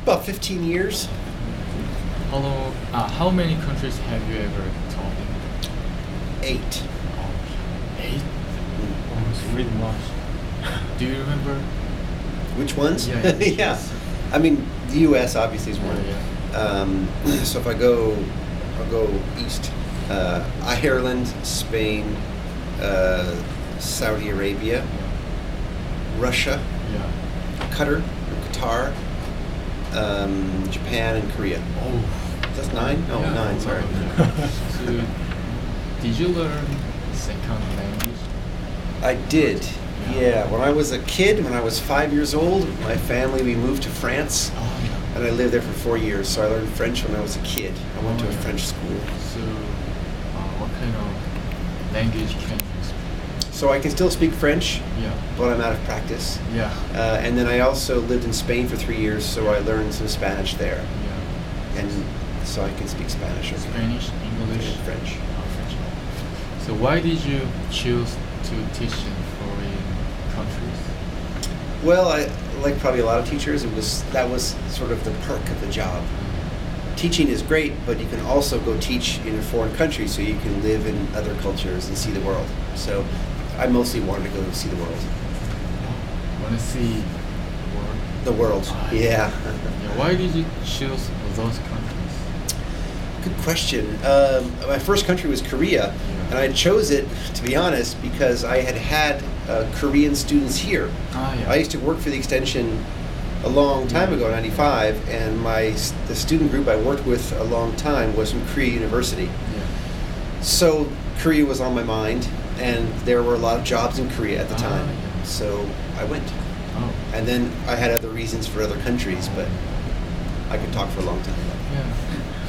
About 15 years. How many countries have you ever taught in? 8. Oh, 8? Almost really much. Do you remember? Which ones? Yeah. Yeah. I mean, the U.S. obviously is one. Yeah. So if I'll go east. Ireland, Spain, Saudi Arabia, Russia, Yeah. Qatar, Japan, and Korea. Oh. That's 9? Oh, Yeah, 9, sorry. yeah. So, did you learn second language? I did. Yeah. Yeah. When I was a kid, when I was 5 years old, my family, we moved to France. Oh, yeah. And I lived there for 4 years, so I learned French when I was a kid. I went to a yeah. French school. So, what kind of language can you speak? So I can still speak French, Yeah. but I'm out of practice. Yeah. And then I also lived in Spain for 3 years, so I learned some Spanish there. Yeah. And so I can speak Spanish. Okay. Spanish, English, And French. French. So why did you choose to teach in foreign countries? Well, like probably a lot of teachers, that was sort of the perk of the job. Teaching is great, but you can also go teach in a foreign country, so you can live in other cultures and see the world. So I mostly wanted to go see the world. Want to see the world? The world, yeah. Yeah. Why did you choose those countries? Good question. My first country was Korea, and I chose it, to be honest, because I had Korean students here. Yeah. I used to work for the extension a long time ago, 95, and the student group I worked with a long time was from Korea University. Yeah. So Korea was on my mind, and there were a lot of jobs in Korea at the time. Yeah. So I went. Oh. And then I had other reasons for other countries, but I could talk for a long time. Yeah.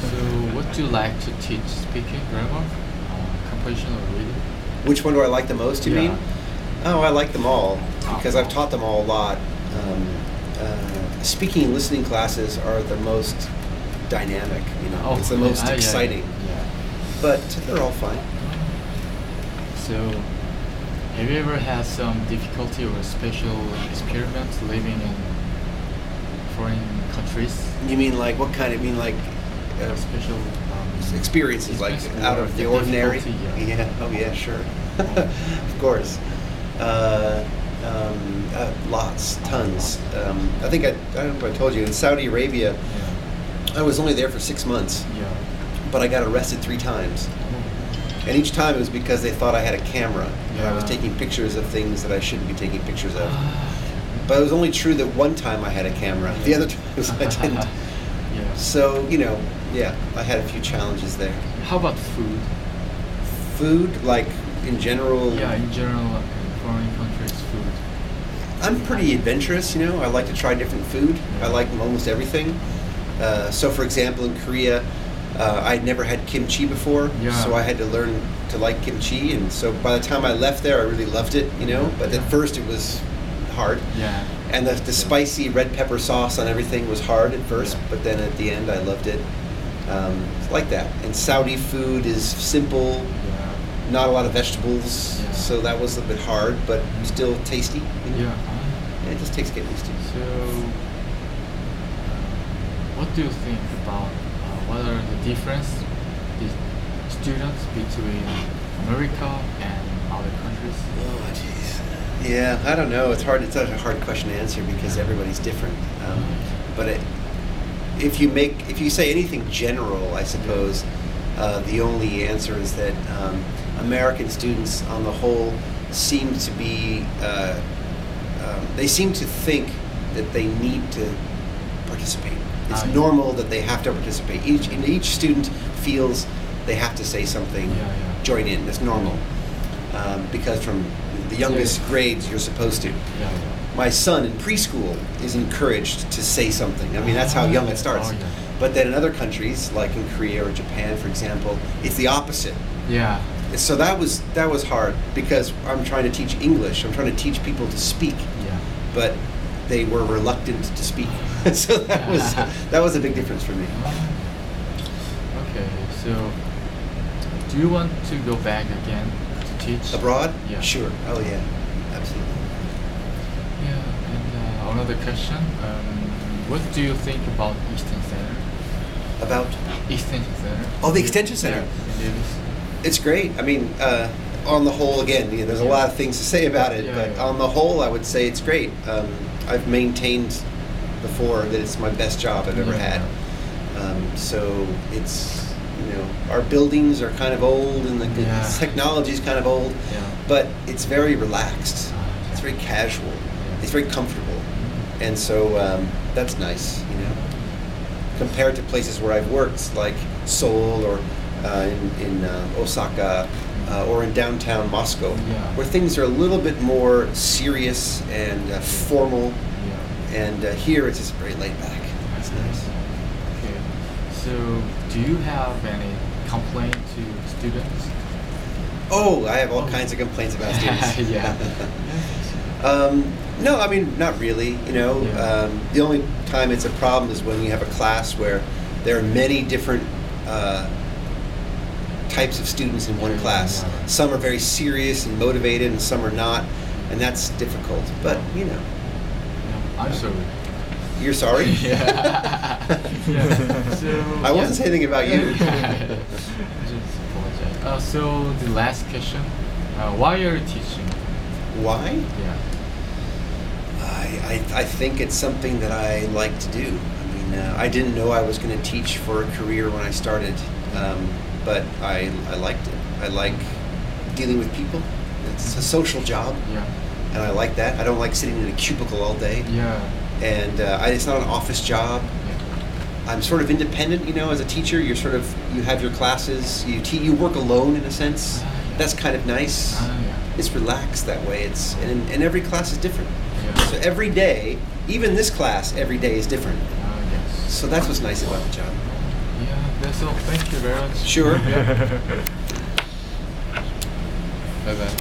So what do you like to teach? Speaking, grammar, composition, or reading? Which one do I like the most, you Yeah. mean? Oh, I like them all, because I've taught them all a lot. Speaking and listening classes are the most dynamic, you know. It's the most exciting. Yeah. But they're all fine. So, have you ever had some difficulty or special experiments living in foreign countries? You mean like what kind of? You mean like Special experiences, like experience out or of the ordinary? difficulty, yeah. Yeah. Oh yeah, sure. Of course. Lots, tons. I think I don't know if I told you, in Saudi Arabia, Yeah. I was only there for 6 months, Yeah. but I got arrested 3 times. And each time it was because they thought I had a camera and I was Yeah. taking pictures of things that I shouldn't be taking pictures of. Ah. But it was only true that one time I had a camera. The other times I didn't. Yeah. So, you know, yeah, I had a few challenges there. How about food? Food, like in general, Yeah, in general, in foreign countries, food. I'm pretty adventurous, you know. I like to try different food. I like almost everything. So, for example, in Korea, I'd never had kimchi before, Yeah. so I had to learn to like kimchi. And so by the time I left there, I really loved it, you know. But at first it was hard. Yeah. And the spicy red pepper sauce on everything was hard at first, Yeah. but then at the end I loved it. Like that. And Saudi food is simple, Yeah. not a lot of vegetables, Yeah. so that was a bit hard, but still tasty. You know? Yeah. It just takes getting used to. So, what do you think about what are the difference the students between America and other countries? Oh, jeez. Yeah, I don't know. It's hard. It's such a hard question to answer because everybody's different. But if you say anything general, I suppose the only answer is that American students, on the whole, seem to be. They seem to think that they need to participate. It's Yeah. normal that they have to participate. Each student feels they have to say something, Yeah. join in. It's normal because from the youngest grades you're supposed to. Yeah. My son in preschool is encouraged to say something. I mean, that's how young it starts. Oh, yeah. But then in other countries, like in Korea or Japan, for example, it's the opposite. Yeah. So that was hard because I'm trying to teach English. I'm trying to teach people to speak, Yeah. but they were reluctant to speak. So that was a big difference for me. Okay. So, do you want to go back again to teach Abroad? Yeah. Sure. Oh yeah, absolutely. Yeah. And another question. what do you think about Eastern Center? About Extension Center. Oh, the Extension Center. Yeah, it is. It's great. I mean, on the whole, again, there's a lot of things to say about it, but on the whole, I would say it's great. I've maintained before that it's my best job I've ever had. So it's, our buildings are kind of old and the technology is kind of old, but it's very relaxed. It's very casual. It's very comfortable. And so that's nice, compared to places where I've worked, like Seoul or in Osaka or in downtown Moscow, where things are a little bit more serious and formal. And here it's just very laid back. It's nice. Okay. So, do you have any complaint to students? Oh, I have all kinds of complaints about students. No, I mean, not really. The only time it's a problem is when you have a class where there are many different types of students in one class. Some are very serious and motivated, and some are not, and that's difficult. But I'm sorry. You're sorry? So, I wasn't saying anything about you. Just apologize. So the last question: why are you teaching? Why? Yeah. I think it's something that I like to do. I mean, I didn't know I was going to teach for a career when I started, but I liked it. I like dealing with people. It's a social job, and I like that. I don't like sitting in a cubicle all day. And it's not an office job. I'm sort of independent, as a teacher. You have your classes. You work alone in a sense. That's kind of nice. It's relaxed that way. And every class is different. So every day, even this class, every day is different. So that's what's nice about the job. That's all. Thank you very much. Sure. Bye bye.